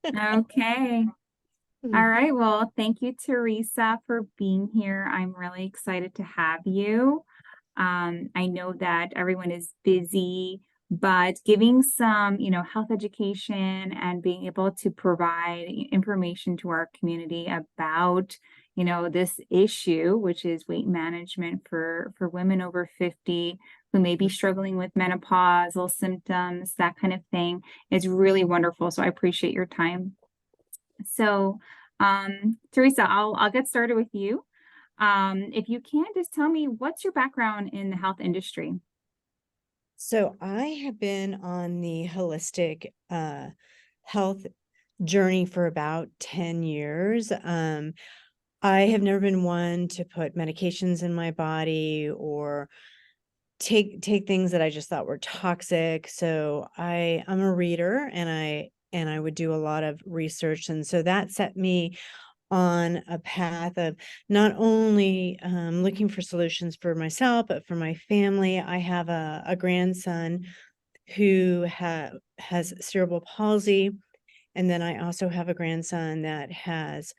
Okay. All right. Well, thank you, Teresa, for being here. I'm really excited to have you. I know that everyone is busy, but giving some, health education and being able to provide information to our community about, this issue, which is weight management for women over 50 who may be struggling with menopausal symptoms, that kind of thing, is really wonderful. So I appreciate your time. So, Teresa, I'll get started with you. If you can, just tell me what's your background in the health industry? So I have been on the holistic health journey for about 10 years. I have never been one to put medications in my body or take things that I just thought were toxic. So I'm a reader, and I would do a lot of research, and so that set me on a path of not only looking for solutions for myself, but for my family. I have a grandson who has cerebral palsy, and then I also have a grandson that has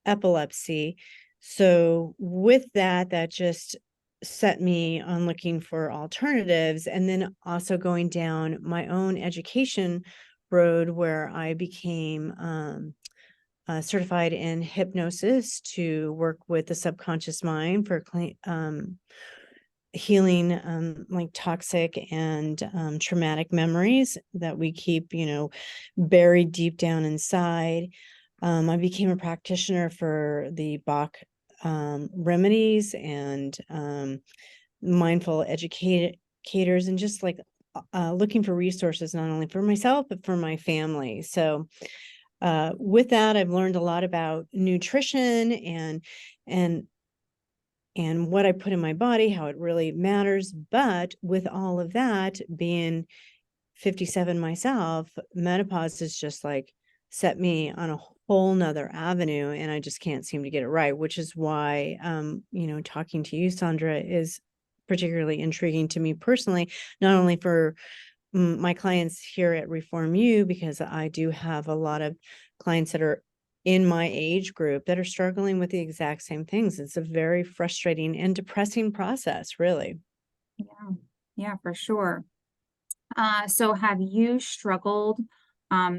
epilepsy. So with that, that just set me on looking for alternatives, and then also going down my own education road where I became certified in hypnosis to work with the subconscious mind for healing like toxic and traumatic memories that we keep, buried deep down inside. I became a practitioner for the Bach remedies and mindful educators, and just like looking for resources not only for myself but for my family. So with that, I've learned a lot about nutrition and and what I put in my body, how it really matters. But with all of that, being 57 myself, menopause has just like set me on a whole nother avenue, and I just can't seem to get it right, which is why, talking to you, Sandra, is particularly intriguing to me personally, not only for my clients here at Reform U, because I do have a lot of clients that are in my age group that are struggling with the exact same things. It's a very frustrating and depressing process, really. Yeah, yeah, for sure. So have you struggled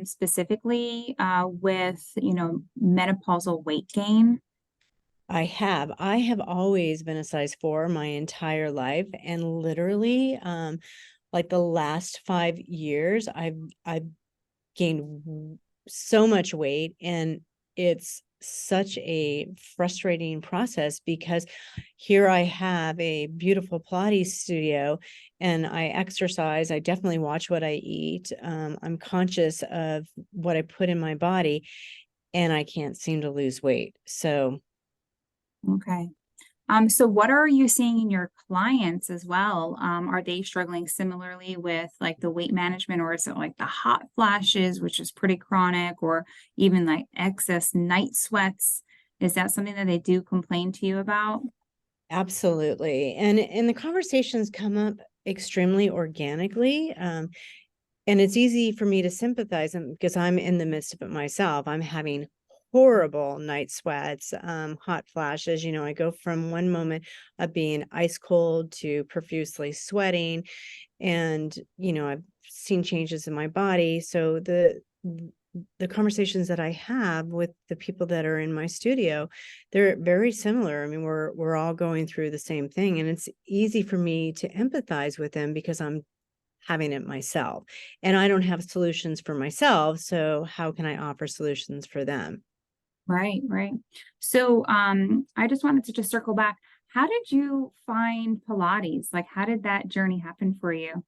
specifically with, menopausal weight gain? I have always been a size 4 my entire life, and literally, like the last 5 years, I've gained so much weight, and it's such a frustrating process because here I have a beautiful Pilates studio and I exercise. I definitely watch what I eat. I'm conscious of what I put in my body, and I can't seem to lose weight. So Okay. So what are you seeing in your clients as well? Are they struggling similarly with like the weight management, or is it like the hot flashes, which is pretty chronic, or even like excess night sweats? Is that something that they do complain to you about? absolutely. And the conversations come up extremely organically. And it's easy for me to sympathize because I'm in the midst of it myself. I'm having horrible night sweats, hot flashes. I go from one moment of being ice cold to profusely sweating. And, I've seen changes in my body. So the conversations that I have with the people that are in my studio, they're very similar. I mean, we're all going through the same thing, and it's easy for me to empathize with them because I'm having it myself, and I don't have solutions for myself. So how can I offer solutions for them? Right, right. So, I just wanted to just circle back. How did you find Pilates? Like, how did that journey happen for you?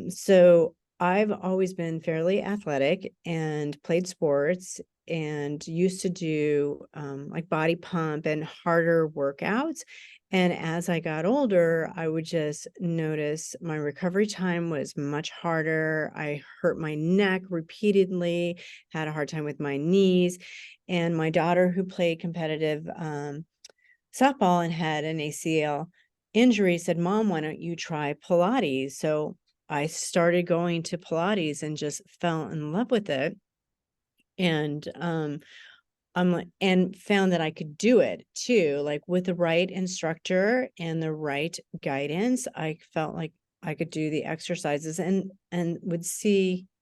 So I've always been fairly athletic and played sports and used to do like body pump and harder workouts. And as I got older, I would just notice my recovery time was much harder. I hurt my neck repeatedly, had a hard time with my knees. And my daughter, who played competitive softball and had an ACL injury, said, "Mom, why don't you try Pilates?" So I started going to Pilates and just fell in love with it. And, I'm like, and found that I could do it too, like with the right instructor and the right guidance. I felt like I could do the exercises and would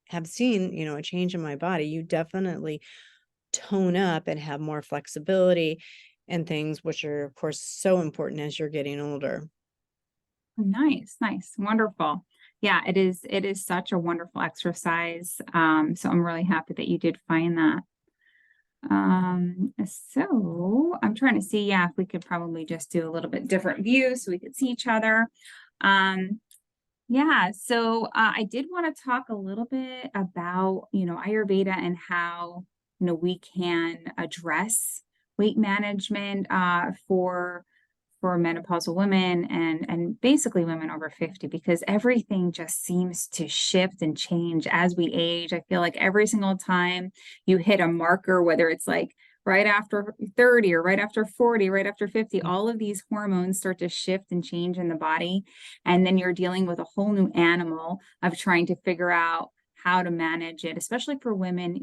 have seen, a change in my body. You definitely tone up and have more flexibility and things, which are of course so important as you're getting older. Nice, nice, wonderful. Yeah, it is such a wonderful exercise. So I'm really happy that you did find that. So I'm trying to see, yeah, if we could probably just do a little bit different view so we could see each other. Um, yeah, so I did want to talk a little bit about, Ayurveda and how, we can address weight management for menopausal women and basically women over 50 because everything just seems to shift and change as we age. I feel like every single time you hit a marker, whether it's like right after 30 or right after 40, right after 50, all of these hormones start to shift and change in the body. And then you're dealing with a whole new animal of trying to figure out how to manage it, especially for women.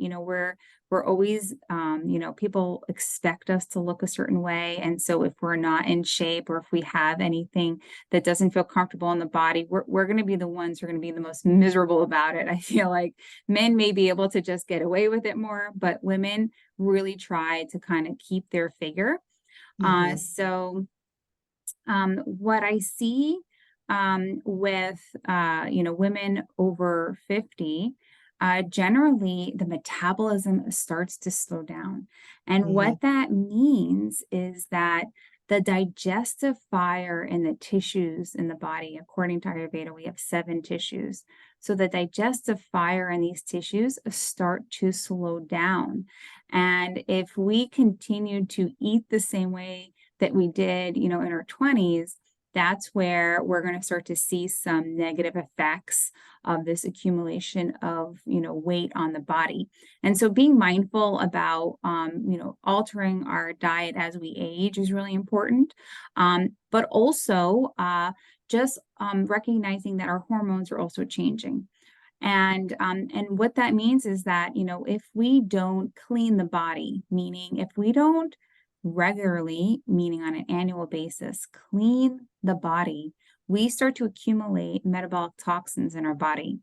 We're always, people expect us to look a certain way. And so if we're not in shape or if we have anything that doesn't feel comfortable in the body, we're going to be the ones who are going to be the most miserable about it. I feel like men may be able to just get away with it more, but women really try to kind of keep their figure. Mhm. What I see with women over 50, generally the metabolism starts to slow down. And Mhm. what that means is that the digestive fire in the tissues in the body, according to Ayurveda, we have 7 tissues. So the digestive fire in these tissues start to slow down. And if we continue to eat the same way that we did, in our 20s, that's where we're going to start to see some negative effects of this accumulation of, weight on the body. And so being mindful about, altering our diet as we age is really important. But also just recognizing that our hormones are also changing. And what that means is that, if we don't clean the body, meaning if we don't regularly, meaning on an annual basis, clean the body, we start to accumulate metabolic toxins in our body.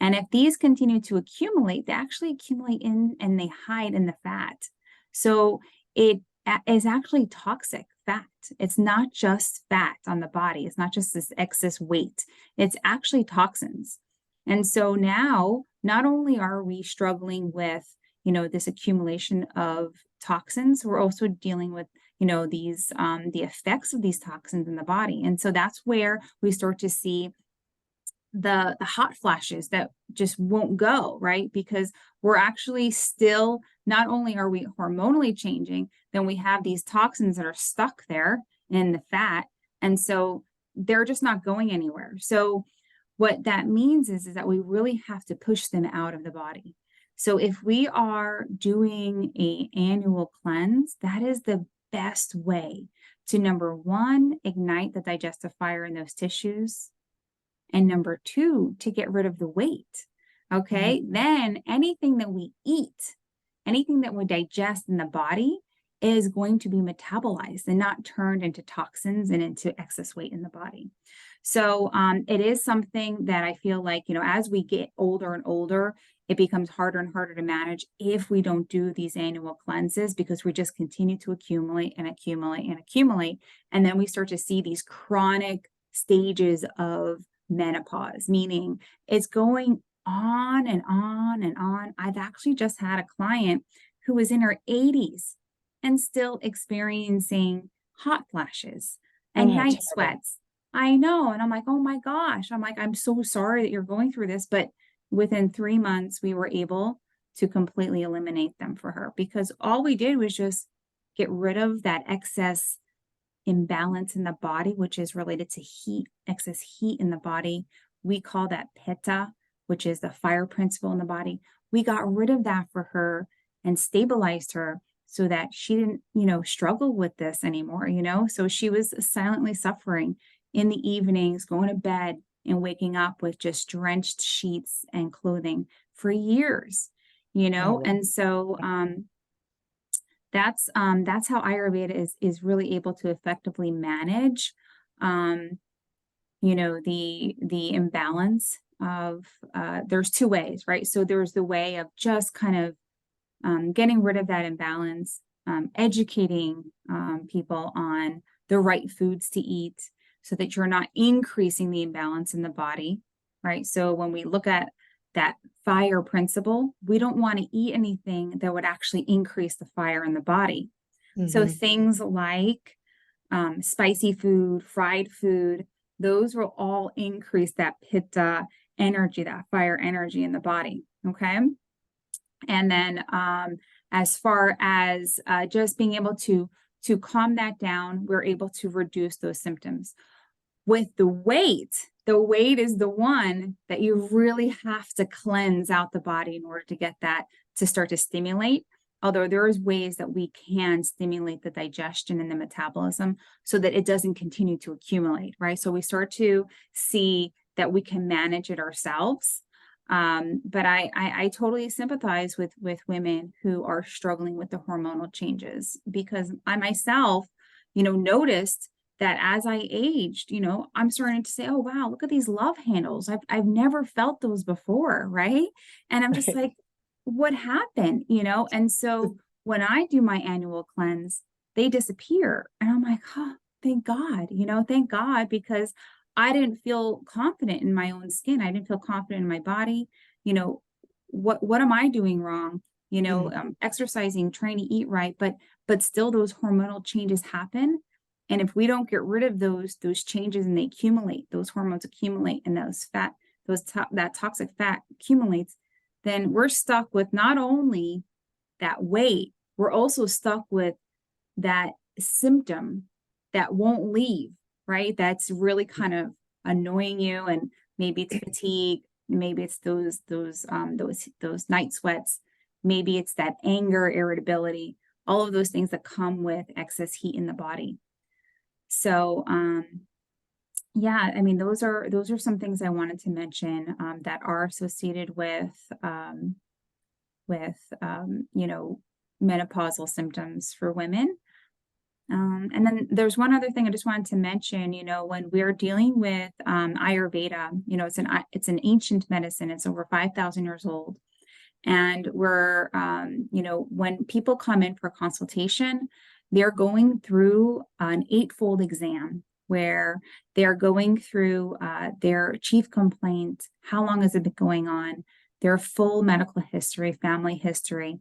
And if these continue to accumulate, they actually accumulate in and they hide in the fat. So it is actually toxic fat. It's not just fat on the body. It's not just this excess weight. It's actually toxins. And so now, not only are we struggling with, this accumulation of toxins, we're also dealing with, these the effects of these toxins in the body. And so that's where we start to see the hot flashes that just won't go, right? Because we're actually still, not only are we hormonally changing, then we have these toxins that are stuck there in the fat. And so they're just not going anywhere. So what that means is that we really have to push them out of the body. So if we are doing a annual cleanse, that is the best way to, number one, ignite the digestive fire in those tissues, and number two, to get rid of the weight. Okay. Mhm. Then anything that we eat, anything that we digest in the body is going to be metabolized and not turned into toxins and into excess weight in the body. So it is something that I feel like, as we get older and older, it becomes harder and harder to manage if we don't do these annual cleanses because we just continue to accumulate and accumulate and accumulate. And then we start to see these chronic stages of menopause, meaning it's going on and on and on. I've actually just had a client who was in her 80s and still experiencing hot flashes Oh, and how night terrible. sweats. I know. And I'm like, oh my gosh. I'm like, I'm so sorry that you're going through this. But within 3 months, we were able to completely eliminate them for her because all we did was just get rid of that excess imbalance in the body, which is related to heat, excess heat in the body. We call that pitta, which is the fire principle in the body. We got rid of that for her and stabilized her so that she didn't, struggle with this anymore, So she was silently suffering in the evenings, going to bed and waking up with just drenched sheets and clothing for years. you Oh, know? wow. And so, that's how Ayurveda is really able to effectively manage, um, the imbalance of, there's two ways, right? So there's the way of just kind of getting rid of that imbalance, educating people on the right foods to eat so that you're not increasing the imbalance in the body, right? So when we look at that fire principle, we don't want to eat anything that would actually increase the fire in the body. So Hmm. things like spicy food, fried food, those will all increase that pitta energy, that fire energy in the body. Okay. And then as far as just being able to calm that down, we're able to reduce those symptoms. With the weight is the one that you really have to cleanse out the body in order to get that to start to stimulate. Although there is ways that we can stimulate the digestion and the metabolism so that it doesn't continue to accumulate, right? So we start to see that we can manage it ourselves. But I totally sympathize with women who are struggling with the hormonal changes because I myself, noticed that as I aged, I'm starting to say, oh wow, look at these love handles. I've never felt those before, right? And I'm just Right. like, what happened? And so when I do my annual cleanse, they disappear. And I'm like, oh, thank God, thank God, because I didn't feel confident in my own skin. I didn't feel confident in my body. You know, what am I doing wrong? Mhm. Exercising, trying to eat right, but still those hormonal changes happen. And if we don't get rid of those changes and they accumulate, those hormones accumulate and that toxic fat accumulates, then we're stuck with not only that weight, we're also stuck with that symptom that won't leave, right? That's really kind of annoying you, and maybe it's fatigue, maybe it's those night sweats, maybe it's that anger, irritability, all of those things that come with excess heat in the body. So yeah, I mean those are some things I wanted to mention that are associated with menopausal symptoms for women. And then there's one other thing I just wanted to mention, when we're dealing with Ayurveda, it's an ancient medicine. It's over 5,000 years old. And when people come in for consultation, they're going through an eightfold exam where they're going through their chief complaint, how long has it been going on, their full medical history, family history.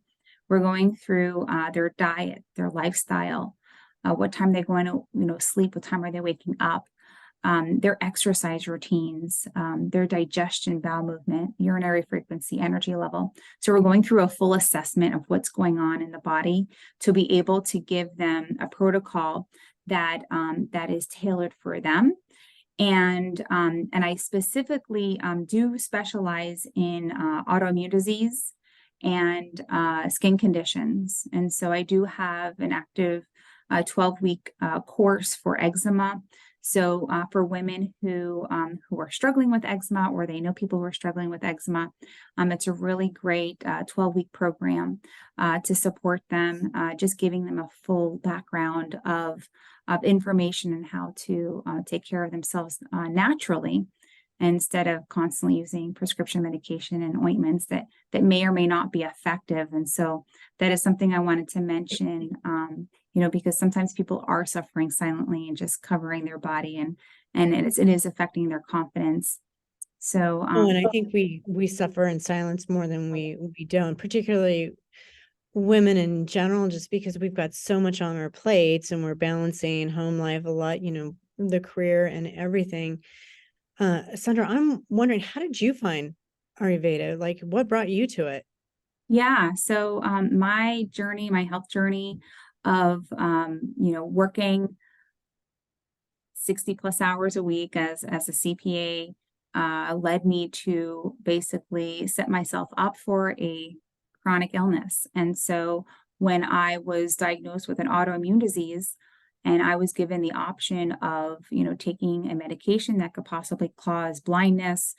We're going through their diet, their lifestyle, what time they're going to, sleep, what time are they waking up, their exercise routines, their digestion, bowel movement, urinary frequency, energy level. So we're going through a full assessment of what's going on in the body to be able to give them a protocol that is tailored for them. And I specifically do specialize in autoimmune disease and skin conditions. And so I do have an active 12-week course for eczema. So for women who are struggling with eczema, or they know people who are struggling with eczema, it's a really great 12-week program to support them, just giving them a full background of information and how to take care of themselves naturally instead of constantly using prescription medication and ointments that may or may not be effective. And so that is something I wanted to mention, because sometimes people are suffering silently and just covering their body, and it is affecting their confidence. So Oh, and I think we suffer in silence more than we don't, particularly women in general, just because we've got so much on our plates and we're balancing home life a lot, the career and everything. Sandra, I'm wondering, how did you find Ayurveda? Like, what brought you to it? yeah, so my health journey of working 60 plus hours a week as a CPA led me to basically set myself up for a chronic illness. And so when I was diagnosed with an autoimmune disease and I was given the option of, taking a medication that could possibly cause blindness,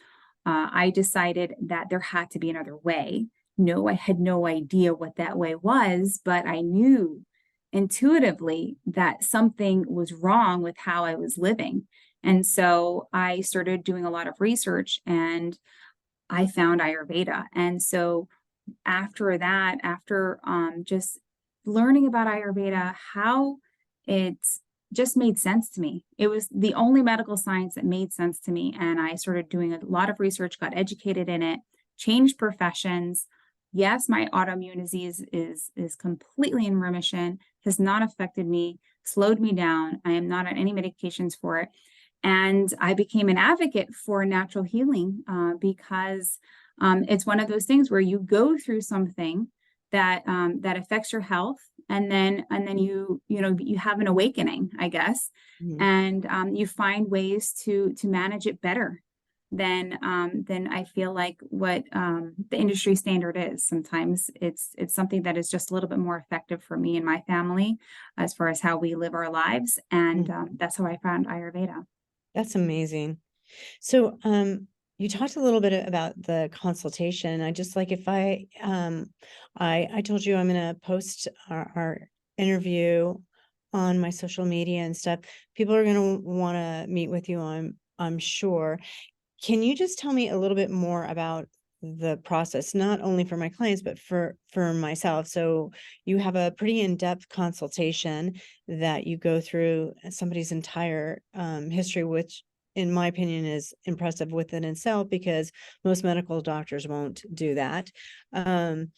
I decided that there had to be another way no, I had no idea what that way was, but I knew intuitively that something was wrong with how I was living. And so I started doing a lot of research and I found Ayurveda. And so after that, after just learning about Ayurveda, how it just made sense to me. It was the only medical science that made sense to me. And I started doing a lot of research, got educated in it, changed professions. Yes, my autoimmune disease is completely in remission, has not affected me, slowed me down. I am not on any medications for it. And I became an advocate for natural healing because it's one of those things where you go through something that affects your health, and then you have an awakening, I guess, Mhm. and you find ways to manage it better than I feel like what the industry standard is. Sometimes it's something that is just a little bit more effective for me and my family as far as how we live our lives, and Mhm. that's how I found Ayurveda. That's amazing. So, you talked a little bit about the consultation. I just like if I told you I'm gonna post our interview on my social media and stuff. People are gonna want to meet with you. I'm sure. Can you just tell me a little bit more about the process, not only for my clients, but for myself? So you have a pretty in-depth consultation that you go through somebody's entire history, which in my opinion is impressive within itself because most medical doctors won't do that. Um,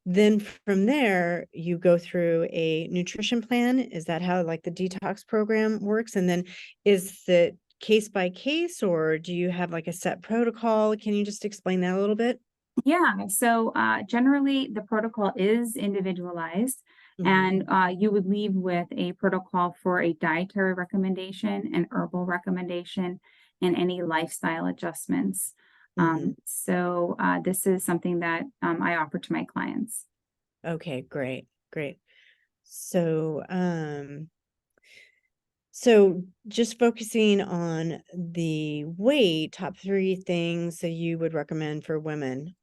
then from there, you go through a nutrition plan. Is that how like the detox program works? And then is it case by case, or do you have like a set protocol? Can you just explain that a little bit? Yeah, so generally the protocol is individualized, Mhm. and you would leave with a protocol for a dietary recommendation, an herbal recommendation, and any lifestyle adjustments. Mhm. This is something that I offer to my clients. Okay, great, great. So, so just focusing on the weight, top three things that you would recommend for women,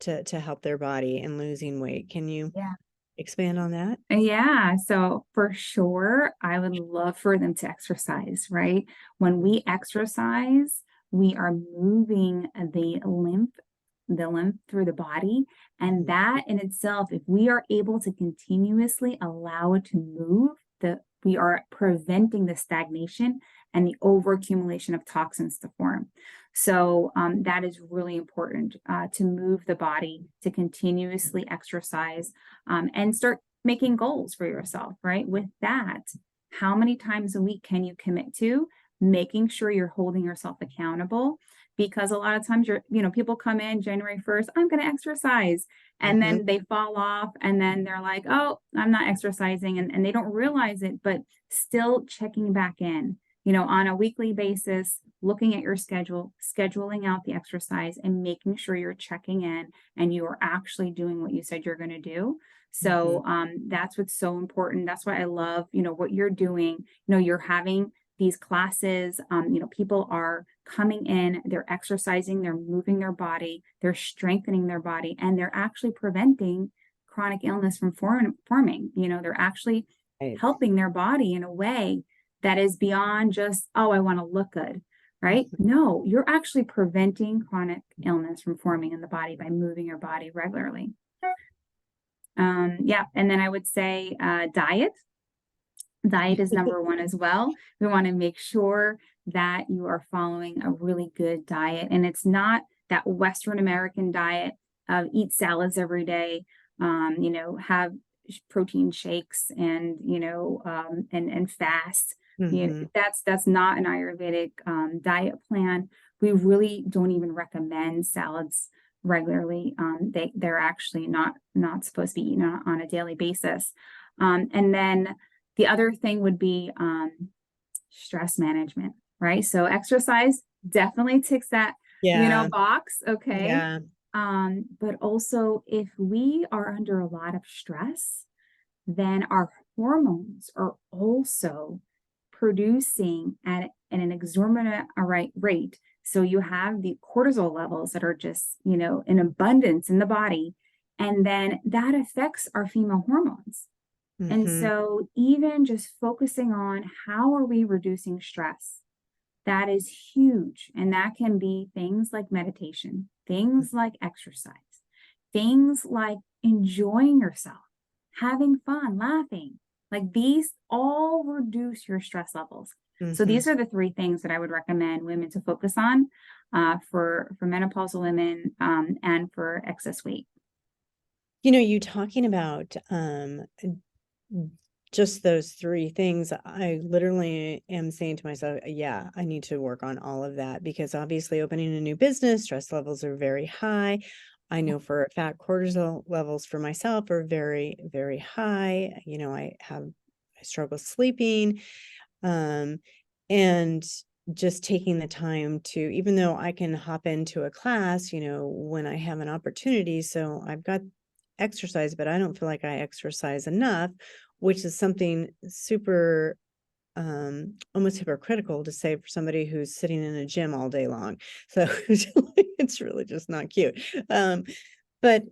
to help their body and losing weight. Can you Yeah. expand on that? Yeah, so for sure, I would love for them to exercise, right? When Mhm. we exercise, we are moving the lymph through the body. And Mhm. that in itself, if we are able to continuously allow it to move, we are preventing the stagnation and the overaccumulation of toxins to form. So that is really important to move the body, to continuously exercise, and start making goals for yourself, right? With that, how many times a week can you commit to? Making sure you're holding yourself accountable, because a lot of times people come in January 1st, I'm going to exercise, and Mhm. then they fall off, and then they're like, oh, I'm not exercising, and they don't realize it, but still checking back in, on a weekly basis, looking at your schedule, scheduling out the exercise, and making sure you're checking in and you are actually doing what you said you're going to do. Mhm. So that's what's so important. That's why I love, what you're doing. You're having these classes. People are coming in, they're exercising, they're moving their body, they're strengthening their body, and they're actually preventing chronic illness from forming. They're actually Right. helping their body in a way that is beyond just, oh, I want to look good, right? Mhm. No, you're actually preventing chronic illness from forming in the body by moving your body regularly. Yeah, and then I would say diet. Diet is number one as well. We want to make sure that you are following a really good diet. And it's not that Western American diet of eat salads every day, have protein shakes and, and fast. Mhm. That's not an Ayurvedic diet plan. We really don't even recommend salads regularly. They're actually not supposed to be eaten on a daily basis. And then the other thing would be stress management, right? So exercise definitely ticks that, Yeah. box, okay? Yeah. But also if we are under a lot of stress, then our hormones are also producing at an exorbitant rate So you have the cortisol levels that are just, in abundance in the body. And then that affects our female hormones. And Mm-hmm. so even just focusing on how are we reducing stress, that is huge. And that can be things like meditation, things like exercise, things like enjoying yourself, having fun, laughing. Like these all reduce your stress levels. So Mm-hmm. these are the three things that I would recommend women to focus on for menopausal women and for excess weight. You talking about just those three things, I literally am saying to myself, yeah, I need to work on all of that, because obviously opening a new business, stress levels are very high. I know for a fact cortisol levels for myself are very, very high. I struggle sleeping. Um, and just taking the time to, even though I can hop into a class, when I have an opportunity. So I've got exercise, but I don't feel like I exercise enough, which is something super almost hypocritical to say for somebody who's sitting in a gym all day long. So it's really just not cute. But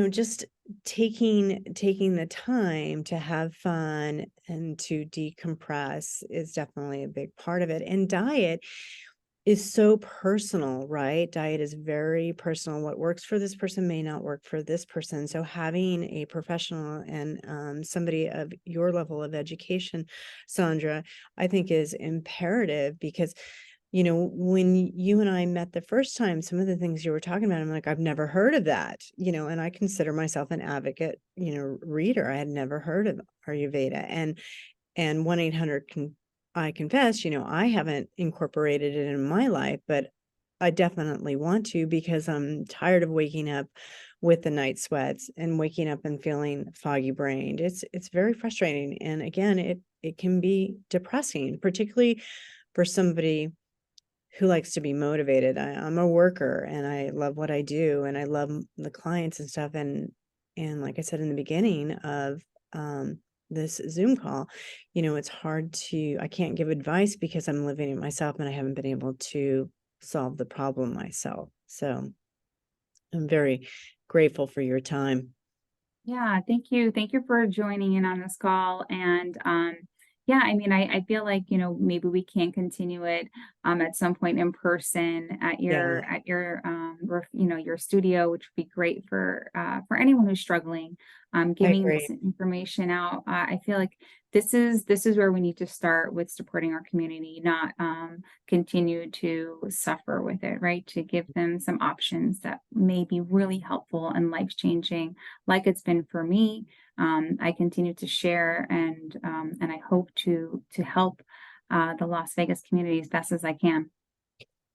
just taking the time to have fun and to decompress is definitely a big part of it. And diet is so personal, right? Diet is very personal. What works for this person may not work for this person. So having a professional and somebody of your level of education, Sandra, I think is imperative, because when you and I met the first time, some of the things you were talking about, I'm like, I've never heard of that, and I consider myself an advocate, reader. I had never heard of Ayurveda, and 1-800 I confess, I haven't incorporated it in my life, but I definitely want to, because I'm tired of waking up with the night sweats and waking up and feeling foggy brained. It's very frustrating. And again, it can be depressing, particularly for somebody who likes to be motivated. I'm a worker and I love what I do and I love the clients and stuff. And like I said in the beginning of this Zoom call, I can't give advice because I'm living it myself and I haven't been able to solve the problem myself. So I'm very grateful for your time. Yeah, thank you. Thank you for joining in on this call. And yeah, I mean, I feel like, maybe we can continue it at some point in person at Yeah, your studio, which would be great for anyone who's struggling. I Giving agree. this information out. I feel like this is where we need to start with supporting our community, not continue to suffer with it, right? To give them some options that may be really helpful and life-changing like it's been for me. I continue to share and I hope to help the Las Vegas community as best as I can.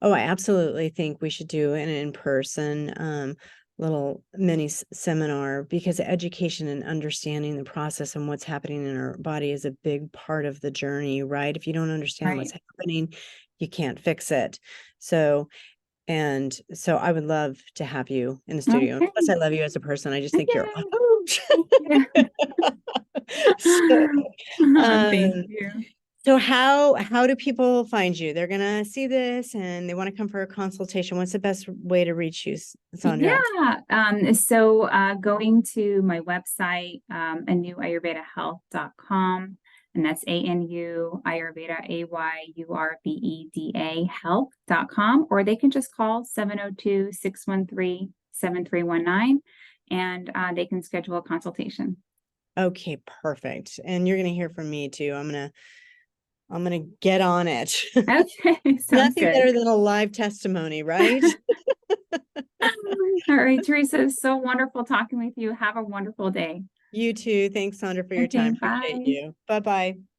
Oh, I absolutely think we should do an in-person little mini seminar, because education and understanding the process and what's happening in our body is a big part of the journey, right? If you don't understand what's Right. happening, you can't fix it. So I would love to have you in the studio. Okay. Plus, I love you as a person. I just think you're Yay. awesome. Thank you. So, Thank um, you. so how do people find you? They're gonna see this and they want to come for a consultation. What's the best way to reach you, Sandra? Yeah. So going to my website, anuayurvedahealth.com, and that's ANU Ayurveda, AYURVEDA health.com, or they can just call 702-613-7319 and they can schedule a consultation. Okay, perfect. And you're gonna hear from me too. I'm gonna get on it. Okay, sounds Nothing good. better than a live testimony, right? All right, Teresa, it's so wonderful talking with you. Have a wonderful day. You too. Thanks, Sandra, for your Okay, time. Appreciate bye. you. Bye-bye.